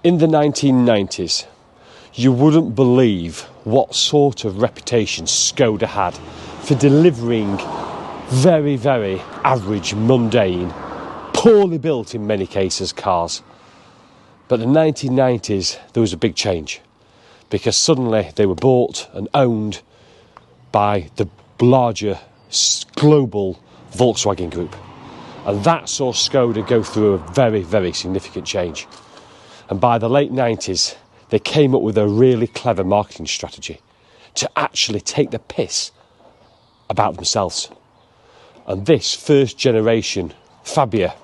In the 1990s, you wouldn't believe what sort of reputation Skoda had for delivering very, very average, mundane, poorly built in many cases cars. But in the 1990s, there was a big change, because suddenly they were bought and owned by the larger global Volkswagen group. And that saw Skoda go through a very, very significant change. And by the late 90s, they came up with a really clever marketing strategy to actually take the piss about themselves. And this first generation Fabia,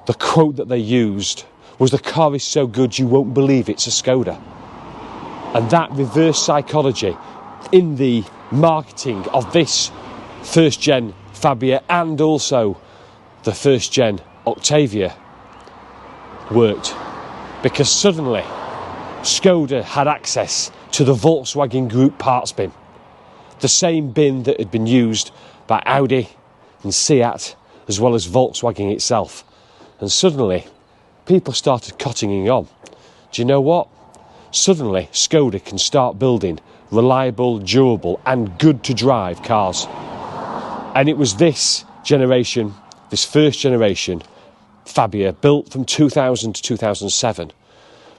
the quote that they used was, "The car is so good you won't believe it's a Skoda." And that reverse psychology in the marketing of this first gen Fabia and also the first gen Octavia worked, because suddenly Skoda had access to the Volkswagen Group parts bin, the same bin that had been used by Audi and Seat as well as Volkswagen itself. And suddenly people started cottoning on. Do you know what? Suddenly Skoda can start building reliable, durable and good to drive cars. And it was this generation, this first generation Fabia, built from 2000 to 2007.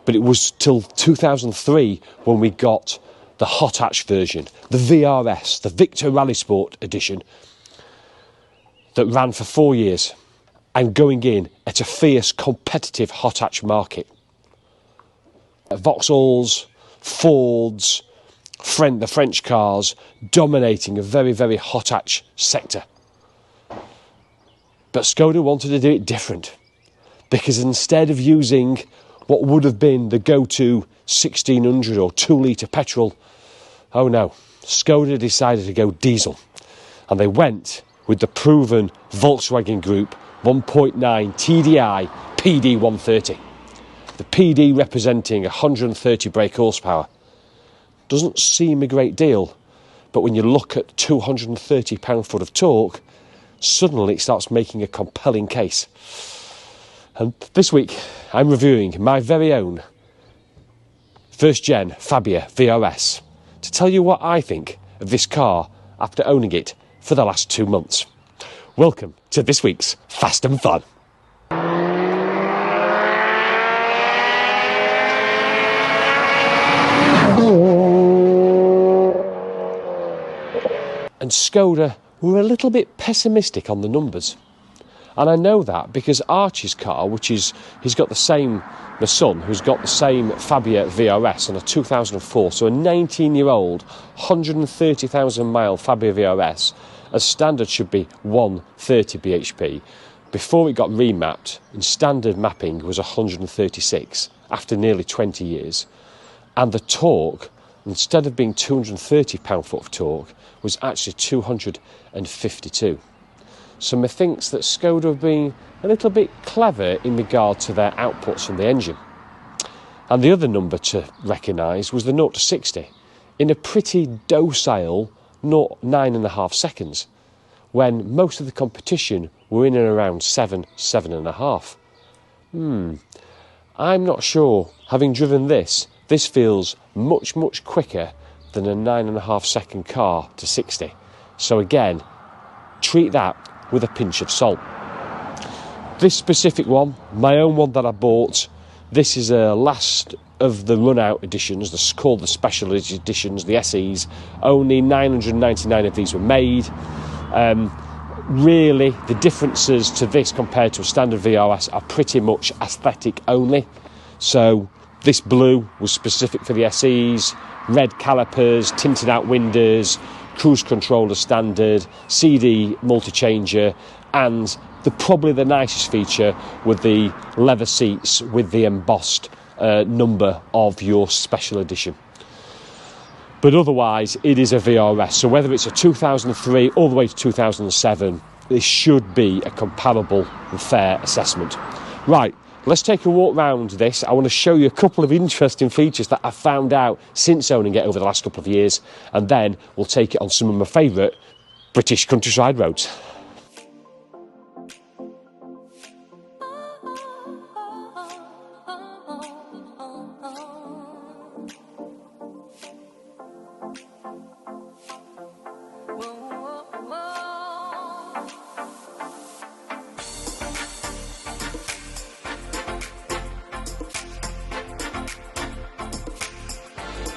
But it was till 2003 when we got the hot hatch version, the vRS, the Victor Rally Sport edition, that ran for 4 years and going in at a fierce competitive hot hatch market. Vauxhalls, Fords, the French cars dominating a very, very hot hatch sector. But Skoda wanted to do it different, because instead of using what would have been the go-to 1600 or 2-litre petrol, oh no, Skoda decided to go diesel. And they went with the proven Volkswagen Group 1.9 TDI PD 130. The PD representing 130 brake horsepower. Doesn't seem a great deal, but when you look at 230 pound-foot of torque, suddenly it starts making a compelling case. And this week I'm reviewing my very own first gen Fabia vRS to tell you what I think of this car after owning it for the last 2 months. Welcome to this week's Fast and Fun. And Skoda were a little bit pessimistic on the numbers. And I know that because Archie's car, he's got the same, my son, who's got the same Fabia VRS on a 2004, so a 19-year-old, 130,000 mile Fabia VRS, as standard should be 130 bhp. Before it got remapped, in standard mapping was 136 after nearly 20 years. And the torque, instead of being 230 pound-foot of torque, was actually 252. So methinks that Skoda have been a little bit clever in regard to their outputs from the engine. And the other number to recognise was the 0 to 60 in a pretty docile 9.5 seconds, when most of the competition were in and around 7.5. I'm not sure, having driven this feels much, much quicker than a 9.5 second car to 60. So again, treat that with a pinch of salt. This specific one, my own one that I bought, this is a last of the run-out editions, called the special editions, the SEs. Only 999 of these were made. Really, the differences to this compared to a standard VRS are pretty much aesthetic only. So this blue was specific for the SEs, red calipers, tinted out windows, cruise controller standard, CD multi-changer, and probably the nicest feature with the leather seats with the embossed number of your special edition. But otherwise, it is a VRS. So whether it's a 2003 all the way to 2007, this should be a comparable and fair assessment. Right, let's take a walk round this. I want to show you a couple of interesting features that I've found out since owning it over the last couple of years, and then we'll take it on some of my favourite British countryside roads.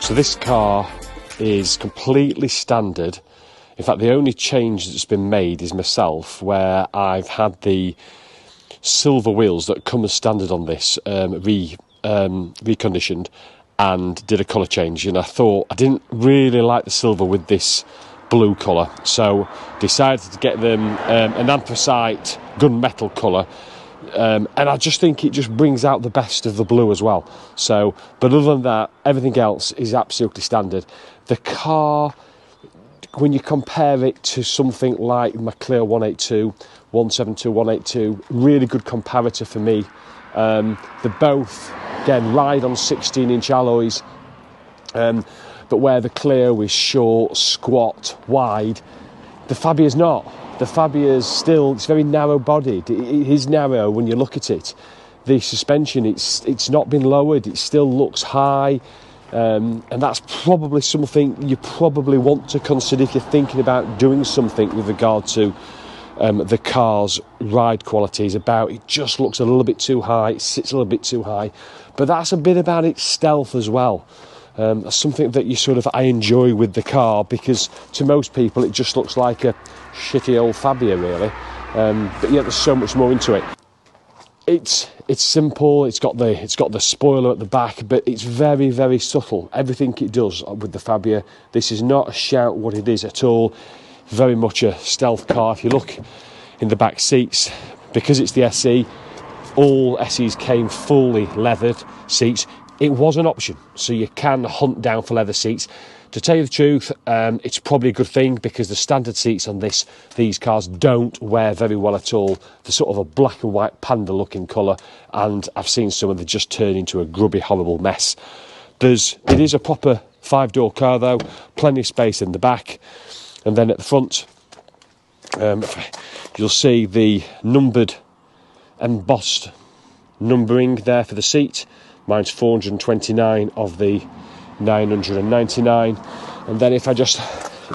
So this car is completely standard. In fact, the only change that's been made is myself, where I've had the silver wheels that come as standard on this reconditioned and did a colour change. And I thought I didn't really like the silver with this blue colour, so decided to get them an anthracite gunmetal colour. And I just think it just brings out the best of the blue as well. So, but other than that, everything else is absolutely standard. The car, when you compare it to something like my Clio 182, 172, 182, really good comparator for me. They both, again, ride on 16-inch alloys, but where the Clio is short, squat, wide, the Fabia's not. The Fabia's still, it's very narrow-bodied. It is narrow when you look at it. The suspension, it's not been lowered. It still looks high. And that's probably something you probably want to consider if you're thinking about doing something with regard to the car's ride qualities. It just looks a little bit too high. It sits a little bit too high. But that's a bit about its stealth as well. That's something that I enjoy with the car, because to most people it just looks like a shitty old Fabia, really. But yeah, there's so much more into it. It's simple. It's got the spoiler at the back, but it's very, very subtle. Everything it does with the Fabia, this is not a shout what it is at all. Very much a stealth car. If you look in the back seats, because it's the SE, all SEs came fully leathered seats. It was an option, so you can hunt down for leather seats. To tell you the truth, it's probably a good thing, because the standard seats on these cars don't wear very well at all. They're sort of a black and white panda looking colour, and I've seen some of them just turn into a grubby, horrible mess. It is a proper 5-door car though, plenty of space in the back, and then at the front you'll see the numbered, embossed numbering there for the seat. Mine's 429 of the 999. And then if I just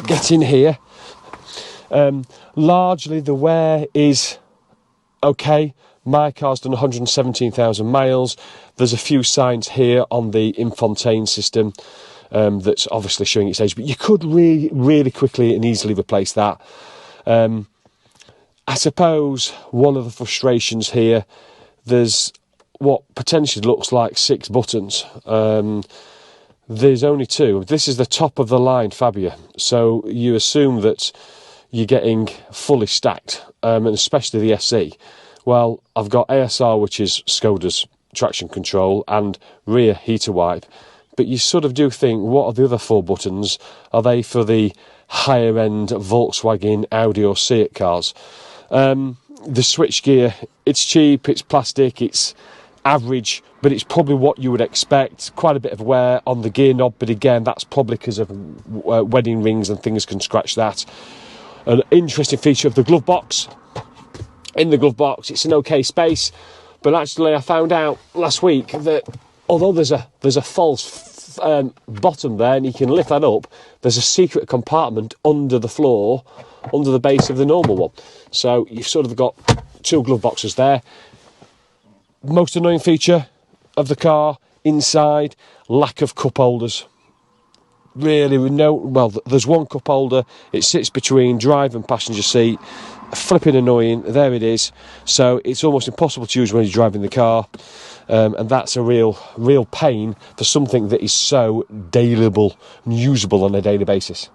get in here, largely the wear is okay. My car's done 117,000 miles. There's a few signs here on the infotainment system that's obviously showing its age, but you could really, really quickly and easily replace that. I suppose one of the frustrations here, there's what potentially looks like 6 buttons. There's only 2. This is the top of the line Fabia, so you assume that you're getting fully stacked, and especially the SE. Well, I've got ASR, which is Skoda's traction control, and rear heater wipe, but you sort of do think, what are the other 4 buttons? Are they for the higher end Volkswagen, Audi or Seat cars? The switchgear, it's cheap, it's plastic, it's average, but it's probably what you would expect. Quite a bit of wear on the gear knob, but again, that's probably because of wedding rings and things can scratch that. An interesting feature of the glove box. In the glove box, it's an okay space, but actually I found out last week that although there's a false bottom there, and you can lift that up, there's a secret compartment under the floor, under the base of the normal one. So you've sort of got 2 glove boxes there. Most annoying feature of the car, inside, lack of cup holders. Really, there's one cup holder. It sits between driver and passenger seat. Flipping annoying. There it is. So it's almost impossible to use when you're driving the car. And that's a real pain for something that is so dailyable and usable on a daily basis.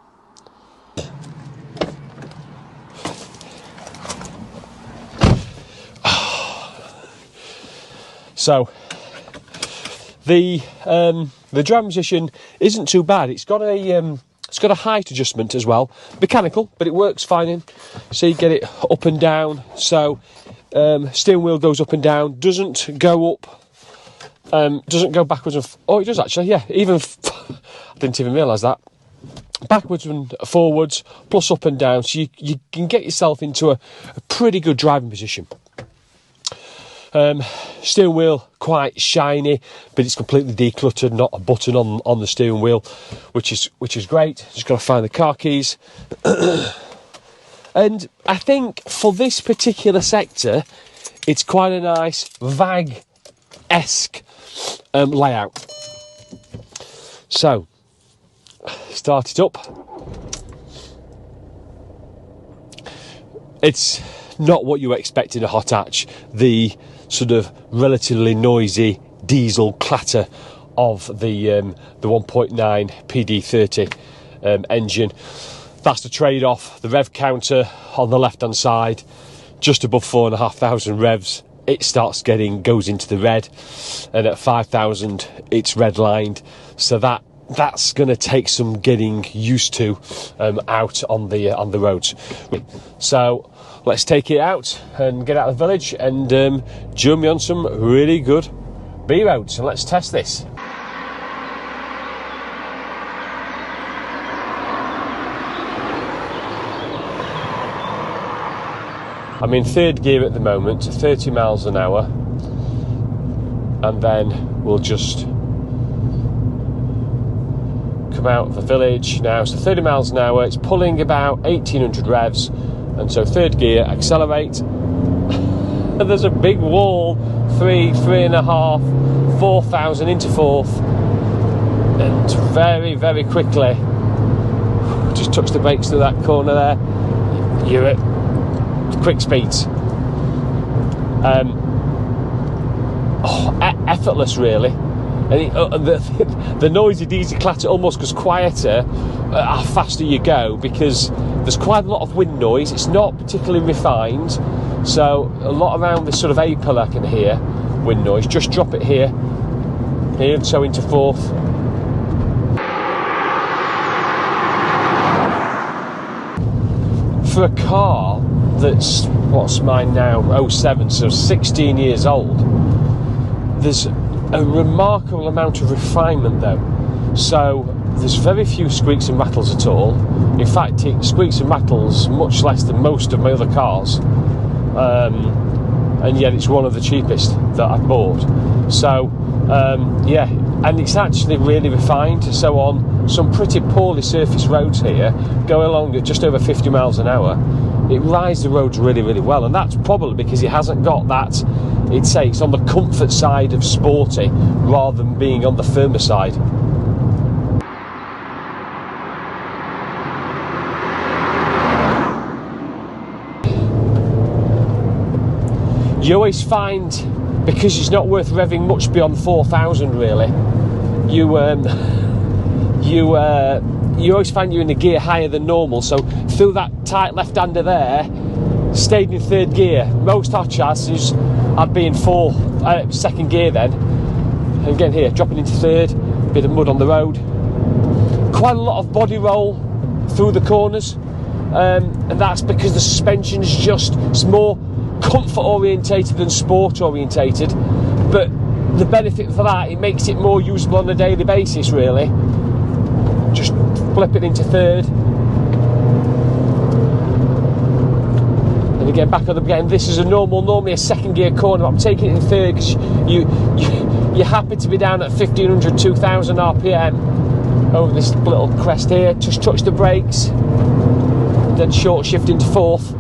So the driving position isn't too bad. It's got a height adjustment as well, mechanical, but it works fine in. So you get it up and down. So steering wheel goes up and down, doesn't go up, doesn't go backwards and oh, it does actually. Yeah, even I didn't even realise that. Backwards and forwards, plus up and down. So you can get yourself into a pretty good driving position. Steering wheel quite shiny, but it's completely decluttered, not a button on the steering wheel, which is great. Just got to find the car keys. And I think for this particular sector, it's quite a nice VAG-esque layout. So, start it up. It's not what you expect in a hot hatch. The sort of relatively noisy diesel clatter of the 1.9 PD30 engine. That's the trade-off. The rev counter on the left-hand side, just above 4,500 revs, it goes into the red, and at 5,000 it's redlined. So that's going to take some getting used to out on the roads. So let's take it out and get out of the village and join me on some really good B roads. And let's test this. I'm in third gear at the moment, 30 miles an hour, and then we'll just come out of the village now. So 30 miles an hour, it's pulling about 1800 revs, and so third gear, accelerate, and there's a big wall, 3.5, 4,000 into fourth, and very, very quickly, just touch the brakes to that corner there, you're at quick speeds. Effortless really. And the noisy diesel clatter almost goes quieter how faster you go, because there's quite a lot of wind noise. It's not particularly refined, so a lot around this sort of A-pillar I can hear wind noise. Just drop it here, so into fourth. For a car that's, what's mine now, 07, so 16 years old, there's a remarkable amount of refinement though. So there's very few squeaks and rattles at all. In fact, it squeaks and rattles much less than most of my other cars, and yet it's one of the cheapest that I've bought. So yeah, and it's actually really refined. So on some pretty poorly surfaced roads here, going along at just over 50 miles an hour, it rides the roads really, really well. And that's probably because it hasn't got that, it's on the comfort side of sporty rather than being on the firmer side. You always find, because it's not worth revving much beyond 4,000 really, you always find you're in a gear higher than normal. So through that tight left-hander there, stayed in third gear. Most hot chassis I'd be in second gear then. And again here, dropping into third, bit of mud on the road. Quite a lot of body roll through the corners, and that's because the suspension's it's more comfort orientated than sport orientated. But the benefit for that, it makes it more usable on a daily basis really. Just flip it into third, and again back on the beginning. This is normally a second gear corner, but I'm taking it in third because you're happy to be down at 1,500, 2,000 RPM over this little crest here. Just touch the brakes, then short shift into fourth.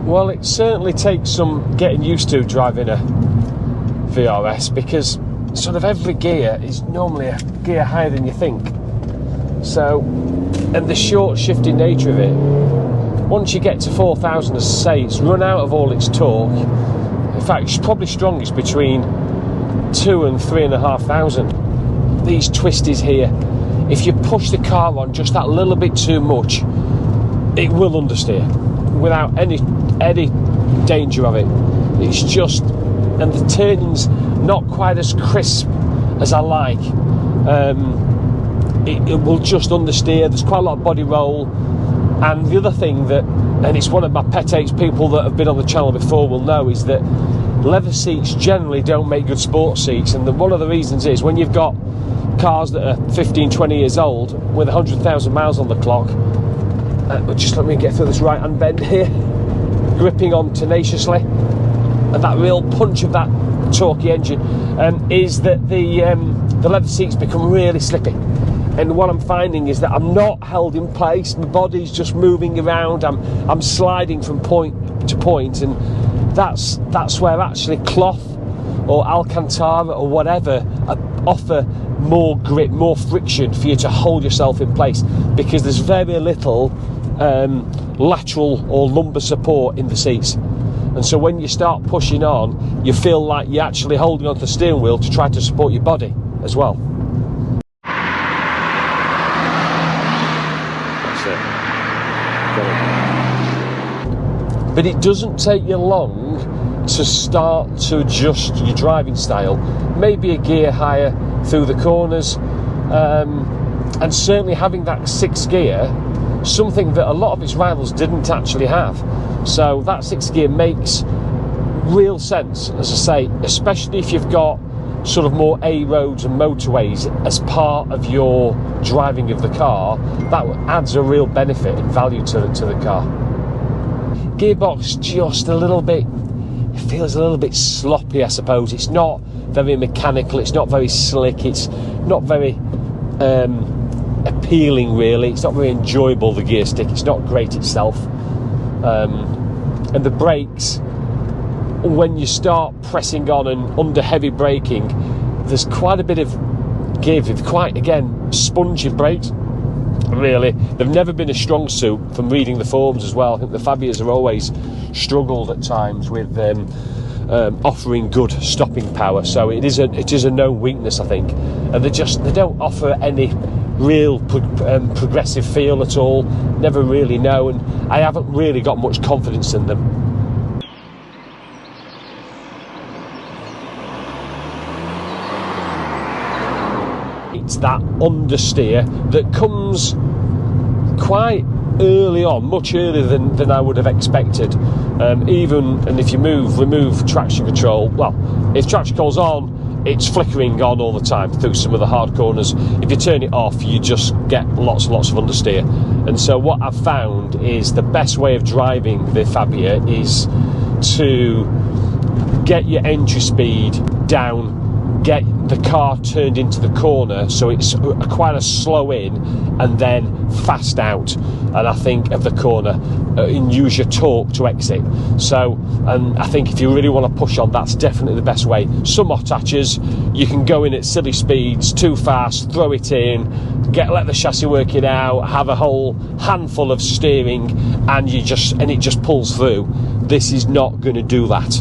Well, it certainly takes some getting used to driving a vRS, because sort of every gear is normally a gear higher than you think. So, and the short shifting nature of it, once you get to 4,000, as I say, it's run out of all its torque. In fact, it's probably strongest between 2,000 and 3,500. These twisties here, if you push the car on just that little bit too much, it will understeer without any danger of it. It's just, and the turning's not quite as crisp as I like. It will just understeer. There's quite a lot of body roll. And the other thing that, and it's one of my pet hates, people that have been on the channel before will know, is that leather seats generally don't make good sports seats. And one of the reasons is when you've got cars that are 15, 20 years old with 100,000 miles on the clock, just let me get through this right hand bend here, gripping on tenaciously, and that real punch of that torquey engine, is that the leather seats become really slippy. And what I'm finding is that I'm not held in place, my body's just moving around, I'm sliding from point to point, and that's where actually cloth or Alcantara or whatever offer more grip, more friction for you to hold yourself in place, because there's very little lateral or lumbar support in the seats. And so when you start pushing on, you feel like you're actually holding onto the steering wheel to try to support your body as well. That's it. But it doesn't take you long to start to adjust your driving style. Maybe a gear higher through the corners, and certainly having that 6th gear, something that a lot of its rivals didn't actually have. So that 6th gear makes real sense, as I say, especially if you've got sort of more A roads and motorways as part of your driving of the car. That adds a real benefit and value to the car. Gearbox just a little bit, it feels a little bit sloppy, I suppose. It's not very mechanical, it's not very slick, it's not very appealing really, it's not very enjoyable, the gear stick, it's not great itself. And the brakes, when you start pressing on and under heavy braking, there's quite a bit of give, quite, again, spongy brakes. Really, they've never been a strong suit from reading the forums as well. I think the Fabias have always struggled at times with offering good stopping power, so it is a known weakness, I think. And they don't offer any real progressive feel at all. Never really know, and I haven't really got much confidence in them. It's that understeer that comes quite early on, much earlier than I would have expected. And if you remove traction control, well, if traction control's on, it's flickering on all the time through some of the hard corners. If you turn it off, you just get lots and lots of understeer. And so what I've found is the best way of driving the Fabia is to get your entry speed down, get the car turned into the corner, so it's quite a slow in and then fast out, and I think of the corner, and use your torque to exit. So, and I think if you really want to push on, that's definitely the best way. Some hot hatches, you can go in at silly speeds, too fast, throw it in, let the chassis work it out, have a whole handful of steering, and it just pulls through. This is not going to do that.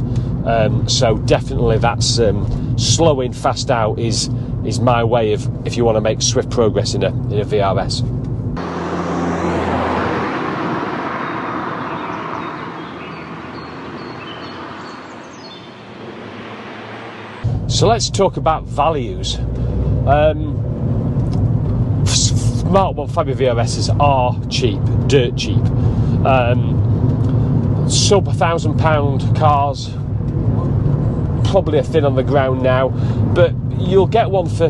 So definitely that's slowing fast out is my way of, if you want to make swift progress in a vRS. So let's talk about values. Mark 1 Fabia VRSs are cheap, dirt cheap. Sub £1,000 cars, probably a thin on the ground now, but you'll get one for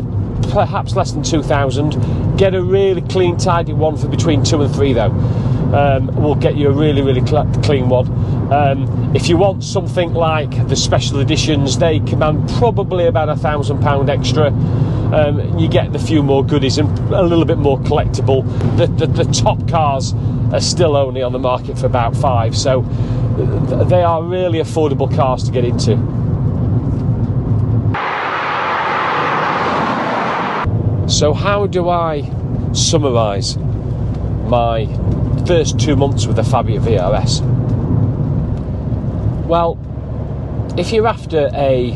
perhaps less than 2,000. Get a really clean, tidy one for between 2 and 3 though. We'll get you a really clean one. If you want something like the special editions, they command probably about £1,000 extra. You get the few more goodies and a little bit more collectible. The top cars are still only on the market for about 5, so they are really affordable cars to get into. So how do I summarise my first 2 months with the Fabia vRS? Well, if you're after a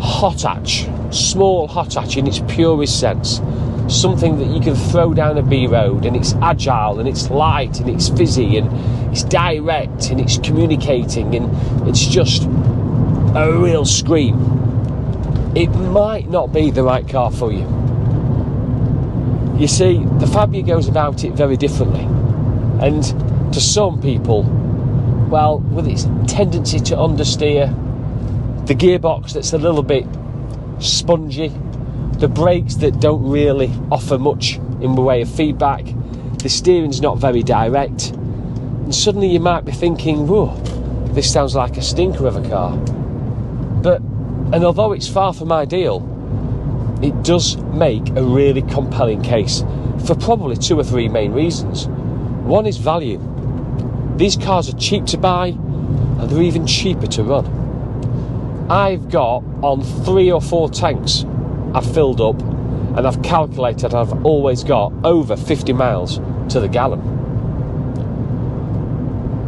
hot hatch, small hot hatch in its purest sense, something that you can throw down a B road, and it's agile and it's light and it's fizzy and it's direct and it's communicating and it's just a real scream, it might not be the right car for you. You see, the Fabia goes about it very differently, and to some people, well, with its tendency to understeer, the gearbox that's a little bit spongy, the brakes that don't really offer much in the way of feedback, the steering's not very direct, and suddenly you might be thinking, whoa, this sounds like a stinker of a car. And although it's far from ideal, it does make a really compelling case for probably 2 or 3 main reasons. One is value. These cars are cheap to buy, and they're even cheaper to run. I've got on 3 or 4 tanks I've filled up, and I've calculated I've always got over 50 miles to the gallon.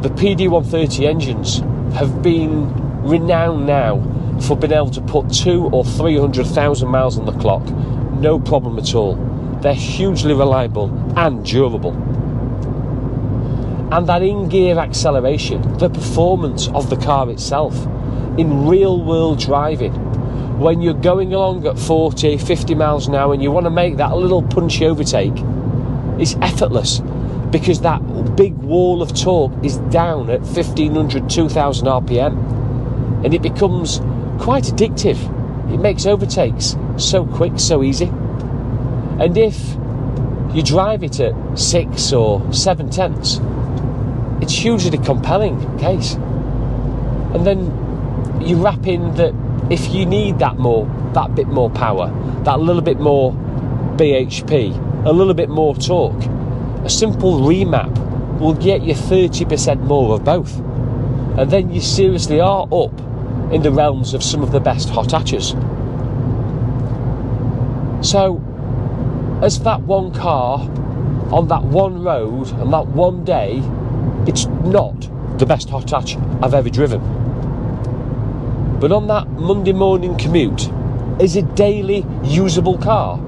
The PD130 engines have been renowned now for being able to put 200,000 or 300,000 miles on the clock, no problem at all. They're hugely reliable and durable. And that in-gear acceleration, the performance of the car itself, in real-world driving, when you're going along at 40, 50 miles an hour and you want to make that little punchy overtake, it's effortless, because that big wall of torque is down at 1,500, 2,000 RPM, and it becomes quite addictive. It makes overtakes so quick, so easy. And if you drive it at 6 or 7 tenths, it's hugely compelling case. And then you wrap in that if you need that bit more power, that little bit more bhp, a little bit more torque, a simple remap will get you 30% more of both. And then you seriously are up in the realms of some of the best hot hatches. So, as that one car, on that one road, and that one day, it's not the best hot hatch I've ever driven. But on that Monday morning commute, is a daily usable car?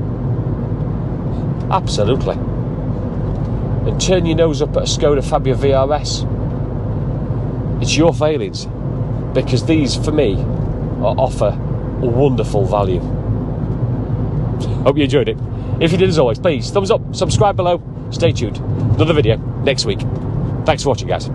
Absolutely. And turn your nose up at a Skoda Fabia vRS. It's your failings, because these, for me, offer a wonderful value. Hope you enjoyed it. If you did, as always, please thumbs up, subscribe below, stay tuned. Another video next week. Thanks for watching, guys.